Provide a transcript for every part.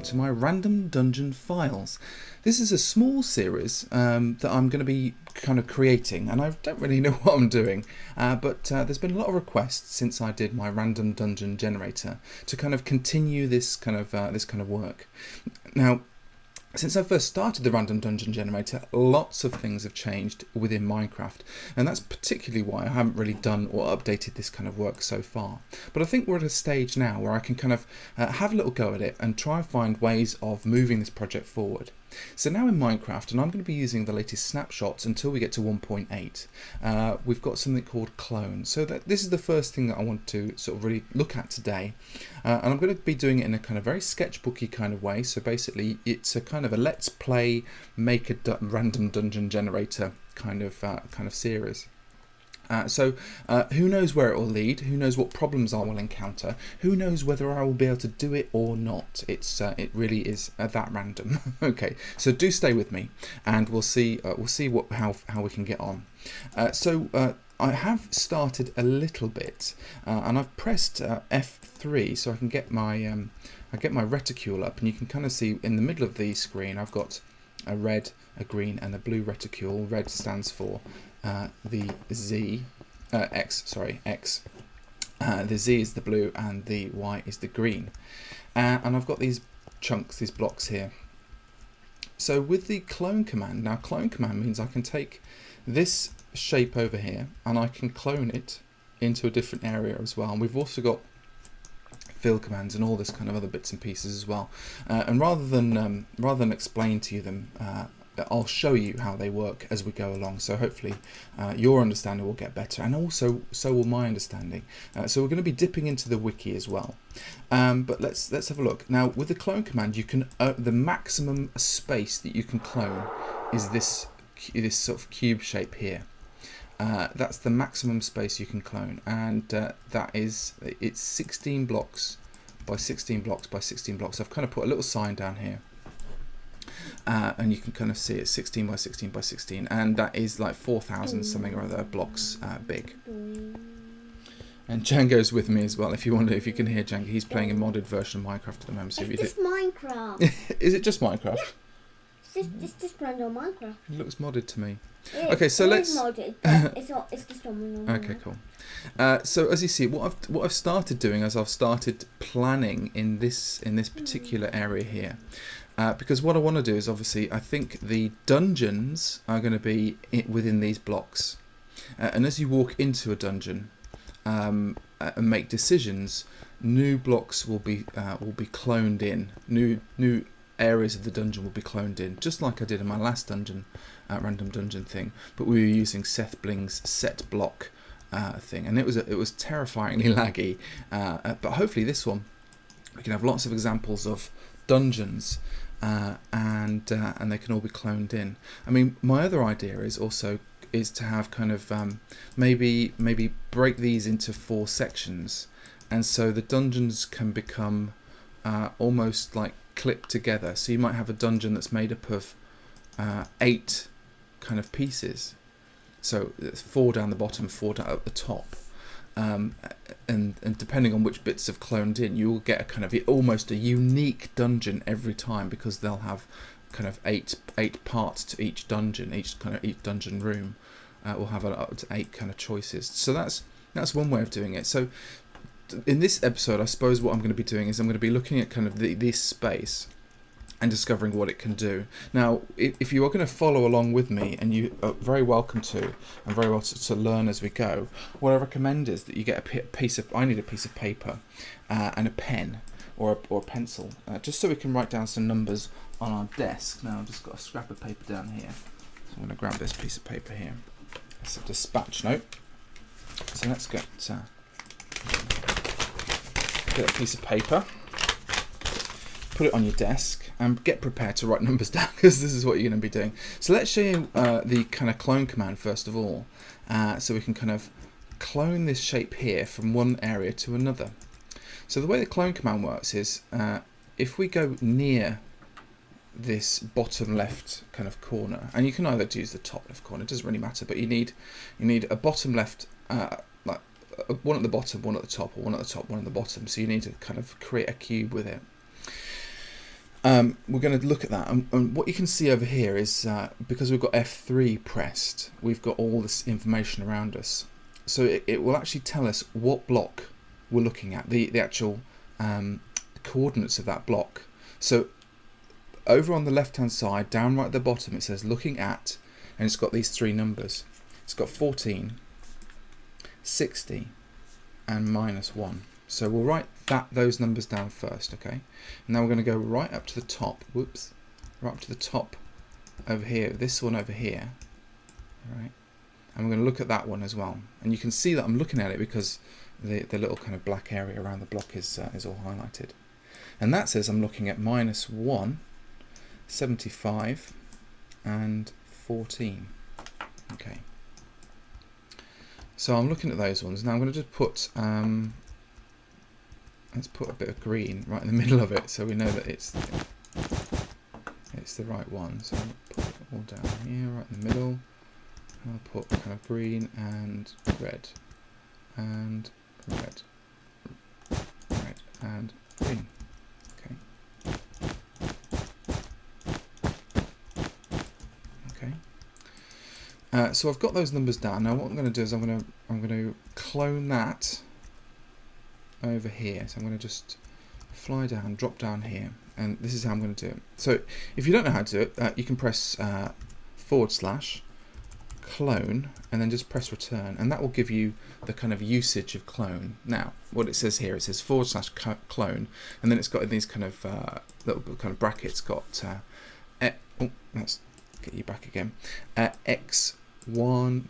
to my random dungeon files. This is a small series that I'm going to be kind of creating, and I don't really know what I'm doing, but there's been a lot of requests since I did my random dungeon generator to kind of continue this kind of work. Now, since I first started the random dungeon generator, lots of things have changed within Minecraft, and that's particularly why I haven't really done or updated this kind of work so far. But I think we're at a stage now where I can kind of have a little go at it and try and find ways of moving this project forward. So now in Minecraft, and I'm going to be using the latest snapshots until we get to 1.8, we've got something called clone. So this is the first thing that I want to sort of really look at today, and I'm going to be doing it in a kind of very sketchbooky kind of way. So basically it's a kind of a let's play, make a random dungeon generator kind of series. Who knows where it will lead? Who knows what problems I will encounter? Who knows whether I will be able to do it or not? It really is that random. Okay, so do stay with me, and we'll see how we can get on. I have started a little bit, and I've pressed F3 so I can get my reticule up, and you can kind of see in the middle of the screen I've got a red, a green, and a blue reticule. Red stands for the X. The Z is the blue and the Y is the green. And I've got these chunks, these blocks here. So with the clone command, now clone command means I can take this shape over here and I can clone it into a different area as well. And we've also got fill commands and all this kind of other bits and pieces as well. And rather than explain to you them, I'll show you how they work as we go along, so hopefully your understanding will get better, and also so will my understanding. So we're going to be dipping into the wiki as well, but let's have a look. Now with the clone command, you can the maximum space that you can clone is this sort of cube shape here. That's the maximum space you can clone, and it's 16 blocks by 16 blocks by 16 blocks. I've kind of put a little sign down here. And you can kind of see it's 16 by 16 by 16, and that is like 4,000 something or other blocks big. And Django's with me as well. If you can hear Django, he's playing a modded version of Minecraft at the moment. So it's just Minecraft. Is it just Minecraft? It's just random Minecraft. It looks modded to me. Okay, so let's. Modded, but it's just normal. Okay, cool. So as you see, what I've started doing is I've started planning in this particular area here. Because what I want to do is, obviously, I think the dungeons are going to be within these blocks, and as you walk into a dungeon and make decisions, new blocks will be cloned in. New areas of the dungeon will be cloned in, just like I did in my last dungeon, random dungeon thing. But we were using Seth Bling's set block thing, and it was terrifyingly laggy. But hopefully, this one we can have lots of examples of dungeons. And they can all be cloned in. I mean, my other idea is to have kind of maybe break these into 4 sections, and so the dungeons can become almost like clipped together. So you might have a dungeon that's made up of 8 kind of pieces. So 4 down the bottom, 4 down at the top. And depending on which bits have cloned in, you will get a kind of almost a unique dungeon every time, because they'll have kind of eight parts to each dungeon. Each dungeon room will have up to 8 kind of choices. So that's one way of doing it. So in this episode, I suppose what I'm going to be doing is I'm going to be looking at kind of this space and discovering what it can do. Now, if you are going to follow along with me, and you are very welcome to, and very welcome to learn as we go, what I recommend is that you get I need a piece of paper and a pen or a pencil, just so we can write down some numbers on our desk. Now, I've just got a scrap of paper down here, so I'm going to grab this piece of paper here. It's a dispatch note. So let's get a piece of paper, put it on your desk, and get prepared to write numbers down, because this is what you're going to be doing. So let's show you the kind of clone command first of all, so we can kind of clone this shape here from one area to another. So the way the clone command works is if we go near this bottom left kind of corner, and you can either use the top left corner, it doesn't really matter, but you need a bottom left, like one at the bottom, one at the top, or one at the top, one at the bottom. So you need to kind of create a cube with it. we're going to look at that, and what you can see over here is because we've got F3 pressed, we've got all this information around us. So it will actually tell us what block we're looking at, the actual coordinates of that block. So over on the left hand side, down right at the bottom, it says looking at, and it's got these three numbers. It's got 14, 60 and -1. So we'll write those numbers down first, okay? Now we're going to go right up to the top, right up to the top over here, this one over here, all right? And we're going to look at that one as well. And you can see that I'm looking at it because the little kind of black area around the block is all highlighted. And that says I'm looking at -1, 75 and 14, okay? So I'm looking at those ones. Now I'm going to just put let's put a bit of green right in the middle of it, so we know that it's the right one. So I'll put it all down here, right in the middle. I'll put kind of green and red, and red, red and green. Okay. Okay. So I've got those numbers down. Now what I'm going to do is I'm going to clone that over here. So I'm going to just fly down, drop down here, and this is how I'm going to do it. So if you don't know how to do it, you can press / clone and then just press return, and that will give you the kind of usage of clone. Now what it says here, it says / clone, and then it's got these kind of little kind of brackets, got let's get you back again, x1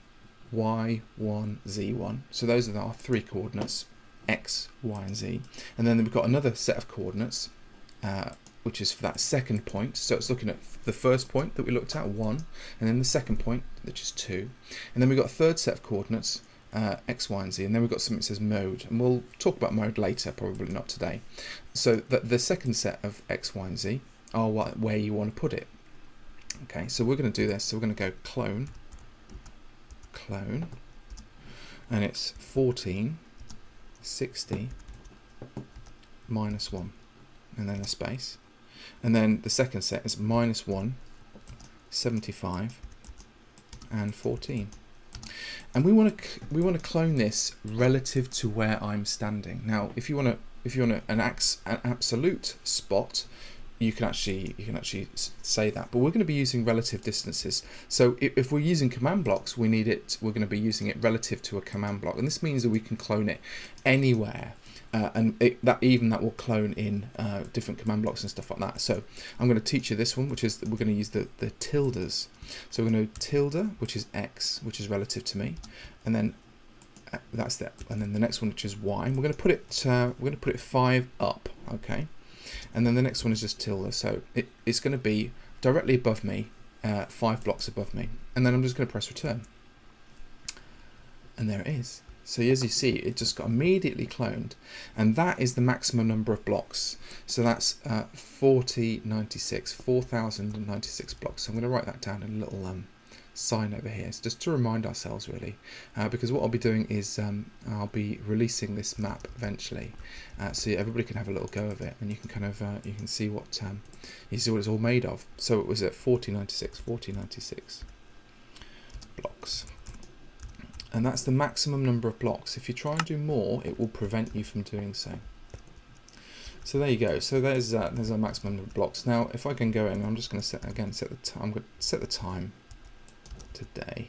y1 z1. So those are our three coordinates, x, y and z, and then we've got another set of coordinates which is for that second point. So it's looking at the first point that we looked at, 1, and then the second point, which is 2, and then we've got a third set of coordinates, x, y and z, and then we've got something that says mode, and we'll talk about mode later, probably not today. So the second set of x, y and z are where you want to put it. Okay, so we're going to do this. So we're going to go clone, and it's 14, 60, -1, and then a space. And then the second set is -1, 75, and 14. And we want to clone this relative to where I'm standing. Now, if you want an absolute spot, you can actually say that, but we're going to be using relative distances. So if we're using command blocks, we're going to be using it relative to a command block, and this means that we can clone it anywhere, and that will clone in different command blocks and stuff like that. So I'm going to teach you this one, which is we're going to use the tildes. So we're going to tilde, which is x, which is relative to me, and then that's that, and then the next one, which is y, and we're going to put it 5 up, okay. And then the next one is just tilde, so it's going to be directly above me, 5 blocks above me, and then I'm just going to press return, and there it is. So as you see, it just got immediately cloned, and that is the maximum number of blocks. So that's 4096 blocks. So I'm going to write that down in a little sign over here, so just to remind ourselves really, because what I'll be doing is I'll be releasing this map eventually, so everybody can have a little go of it, and you can kind of you can see what it's all made of. So it was at 4096 blocks, and that's the maximum number of blocks. If you try and do more, it will prevent you from doing so. So there you go. So there's our maximum number of blocks. Now if I can go in, I'm just going to set the time. I'm going to set the time today.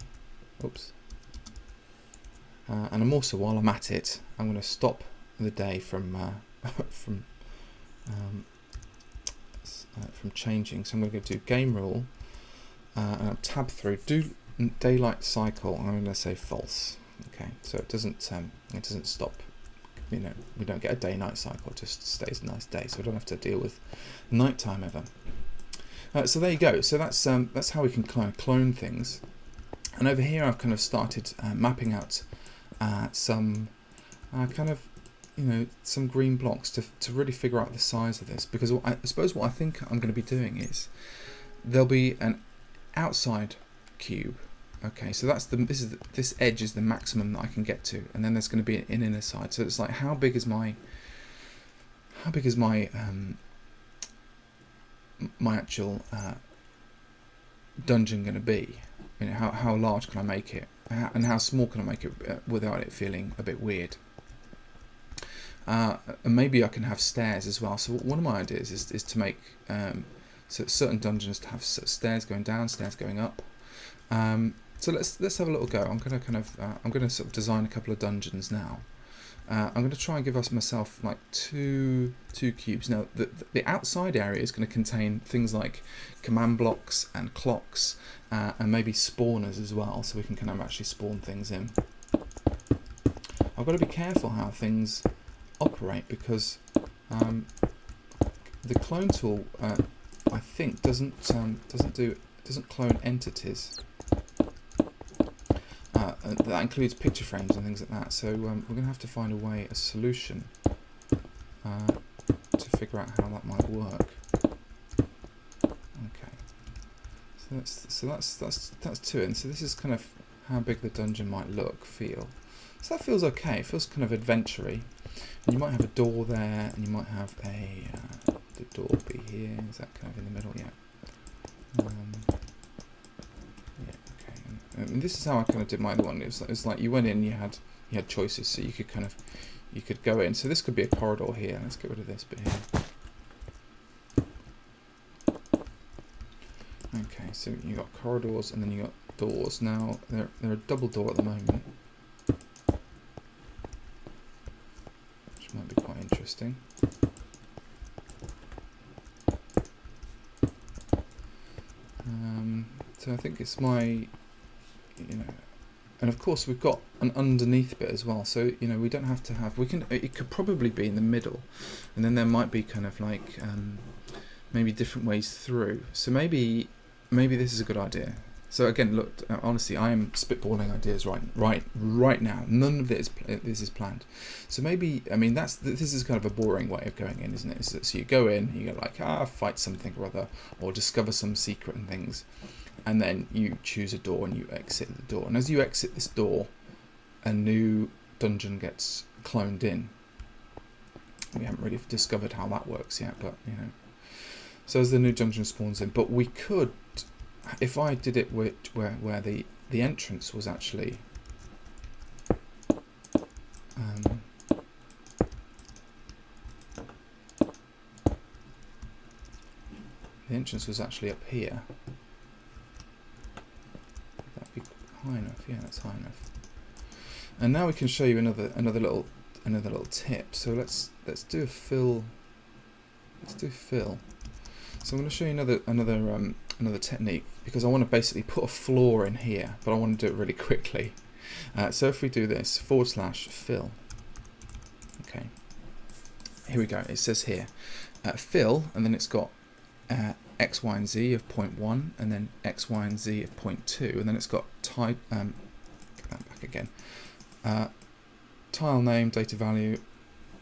Oops. And I'm also, while I'm at it, I'm going to stop the day from changing. So I'm going to do game rule, and I'll tab through, do daylight cycle, and I'm going to say false. Okay, so it doesn't stop. You know, we don't get a day-night cycle. It just stays a nice day, so we don't have to deal with nighttime ever. So there you go. So that's how we can kind of clone things. And over here, I've kind of started mapping out some kind of, some green blocks to really figure out the size of this. Because I suppose what I think I'm going to be doing is there'll be an outside cube. Okay, so that's this edge is the maximum that I can get to, and then there's going to be an inner side. So it's like, how big is my my actual dungeon going to be? You know, how large can I make it, and how small can I make it without it feeling a bit weird? And maybe I can have stairs as well. So one of my ideas is to make so certain dungeons to have stairs going down, stairs going up. So let's have a little go. I'm gonna sort of design a couple of dungeons now. I'm going to try and give myself like two cubes. Now the outside area is going to contain things like command blocks and clocks and maybe spawners as well, so we can kind of actually spawn things in. I've got to be careful how things operate, because the clone tool I think doesn't clone entities. That includes picture frames and things like that, so we're going to have to find a solution to figure out how that might work. Okay, so that's two in. So this is kind of how big the dungeon might feel. So that feels okay. It feels kind of adventure-y. And you might have a door there, and you might have the door be here. Is that kind of in the middle? Yeah. And this is how I kind of did my other one. It was like you went in, you had choices, so you could go in. So this could be a corridor here. Let's get rid of this bit here. Okay, so you got corridors and then you got doors. Now they're a double door at the moment, which might be quite interesting. So I think it's my. And of course we've got an underneath bit as well, so we don't have to have, it could probably be in the middle, and then there might be kind of like maybe different ways through. So maybe this is a good idea. So again, look, honestly, I am spitballing ideas right now. None of this is planned. So maybe, this is kind of a boring way of going in, isn't it? So you go in, you go like, fight something or other, or discover some secret and things. And then you choose a door and you exit the door. And as you exit this door, a new dungeon gets cloned in. We haven't really discovered how that works yet, but So as the new dungeon spawns in, but we could, if I did it where the entrance was actually up here. High enough, yeah, that's high enough. And now we can show you another little tip. So let's do a fill. Let's do fill. So I'm going to show you another technique, because I want to basically put a floor in here, but I want to do it really quickly. So if we do this /fill. Okay. Here we go. It says here fill, and then it's got X, Y, and Z of 0.1, and then X, Y, and Z of 0.2, and then it's got type. Get that back again. Tile name, data value,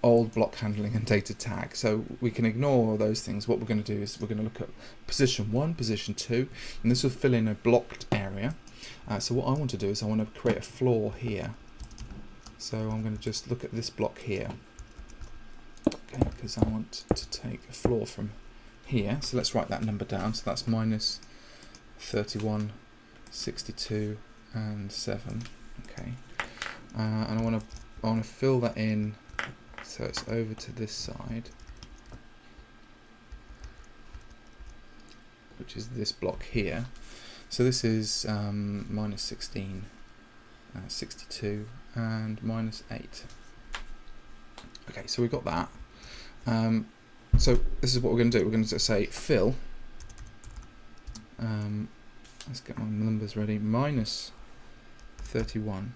old block handling, and data tag. So we can ignore all those things. What we're going to do is we're going to look at position 1, position 2, and this will fill in a blocked area. So what I want to do is I want to create a floor here. So I'm going to just look at this block here. Okay, because I want to take a floor from here, so let's write that number down. So that's minus 31, 62, and 7. Okay, and I want to fill that in, so it's over to this side, which is this block here. So this is minus 16, 62, and minus 8. Okay, so we've got that. So this is what we're going to do. We're going to say fill. Let's get my numbers ready. Minus 31,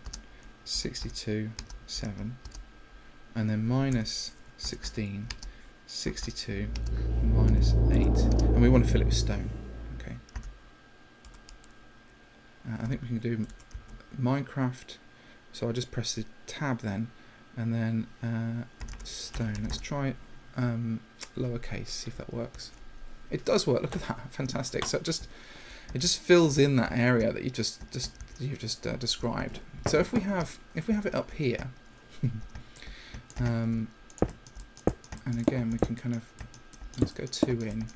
62, 7, and then minus 16, 62, and minus 8. And we want to fill it with stone. Okay. I think we can do Minecraft. So I'll just press the tab then, and then stone. Let's try it. Lowercase, see if that works. It does work. Look at that, fantastic. So it just fills in that area that you've just described. So if we have it up here, and again we can kind of, let's go 2 in,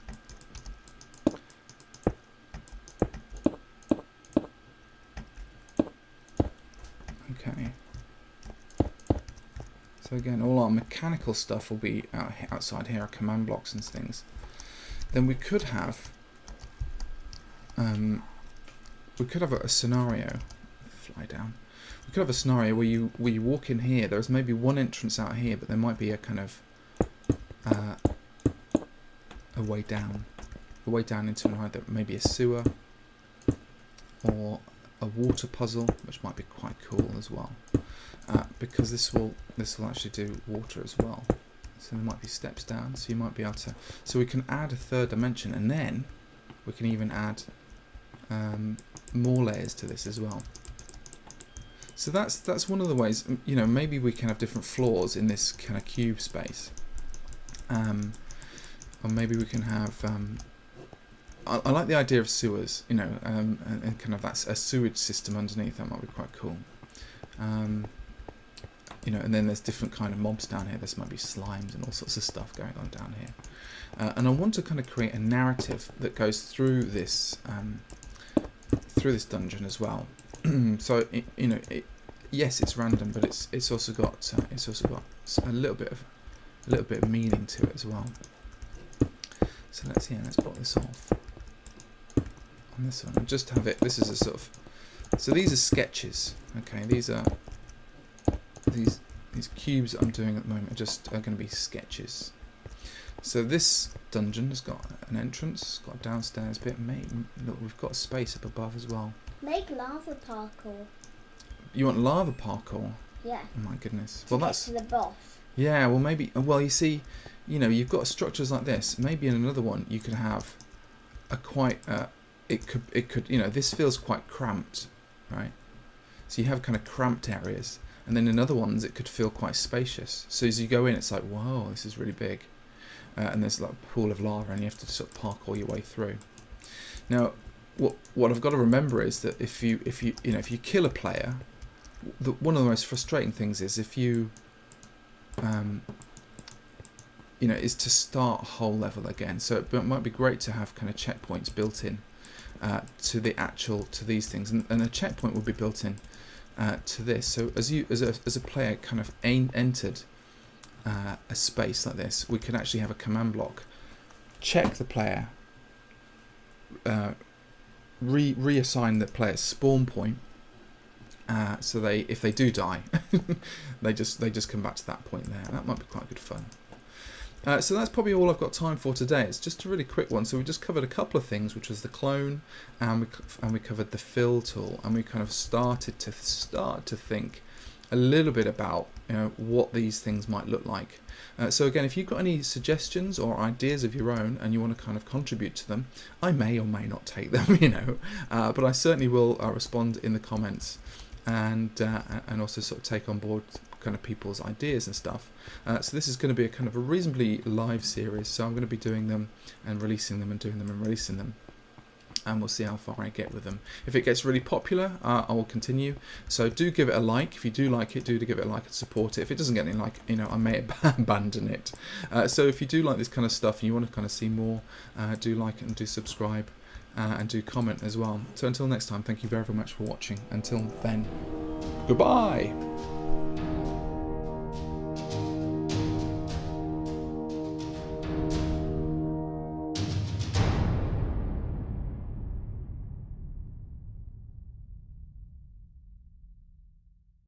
Okay. So again, all our mechanical stuff will be outside here, our command blocks and things. Then we could have a scenario. Fly down. We could have a scenario where you walk in here. There's maybe one entrance out here, but there might be a kind of a way down into either maybe a sewer or a water puzzle, which might be quite cool as well, because this will actually do water as well. So there might be steps down, so you might be able to. So we can add a third dimension, and then we can even add more layers to this as well. So that's one of the ways. You know, maybe we can have different floors in this kind of cube space, or maybe we can have. I like the idea of sewers, you know, and kind of that's a sewage system underneath. That might be quite cool. You know, and then there's different kind of mobs down here. This might be slimes and all sorts of stuff going on down here. And I want to kind of create a narrative that goes through this dungeon as well. So you know, yes, it's random, but it's also got a little bit of meaning to it as well. So let's block this off on this one and just have it. This is a sort of, so these are sketches. Okay, these cubes that I'm doing at the moment are going to be sketches. So this dungeon has got an entrance, got a downstairs bit. Look, we've got a space up above as well. Make lava parkour. You want lava parkour? Yeah. Oh my goodness. Well, that's to the boss. Yeah. Well, maybe. Well, you see, you know, you've got structures like this. Maybe in another one you could have a quite. It could. You know, this feels quite cramped, right? So you have kind of cramped areas, and then in other ones it could feel quite spacious. So as you go in, it's like, whoa, this is really big, and there's like a pool of lava, and you have to sort of parkour your way through. Now, what I've got to remember is that if you kill a player, one of the most frustrating things is if you is to start a whole level again. So it might be great to have kind of checkpoints built in to these things, and a checkpoint will be built in to this. So as a player kind of entered a space like this, we can actually have a command block, check the player, reassign the player's spawn point, so if they do die, they just come back to that point there. That might be quite good fun. So that's probably all I've got time for today. It's just a really quick one. So we just covered a couple of things, which was the clone, and we covered the fill tool, and we kind of started to think a little bit about what these things might look like. So again, if you've got any suggestions or ideas of your own and you want to kind of contribute to them, I may or may not take them, but I certainly will respond in the comments and also sort of take on board kind of people's ideas and stuff. So this is going to be a kind of a reasonably live series, so I'm going to be doing them and releasing them and doing them and releasing them, and we'll see how far I get with them. If it gets really popular, I will continue. So do give it a like. If you do like it, do give it a like and support it. If it doesn't get any like, I may abandon it. So if you do like this kind of stuff and you want to kind of see more, do like it and do subscribe and do comment as well. So until next time, thank you very, very much for watching. Until then, goodbye.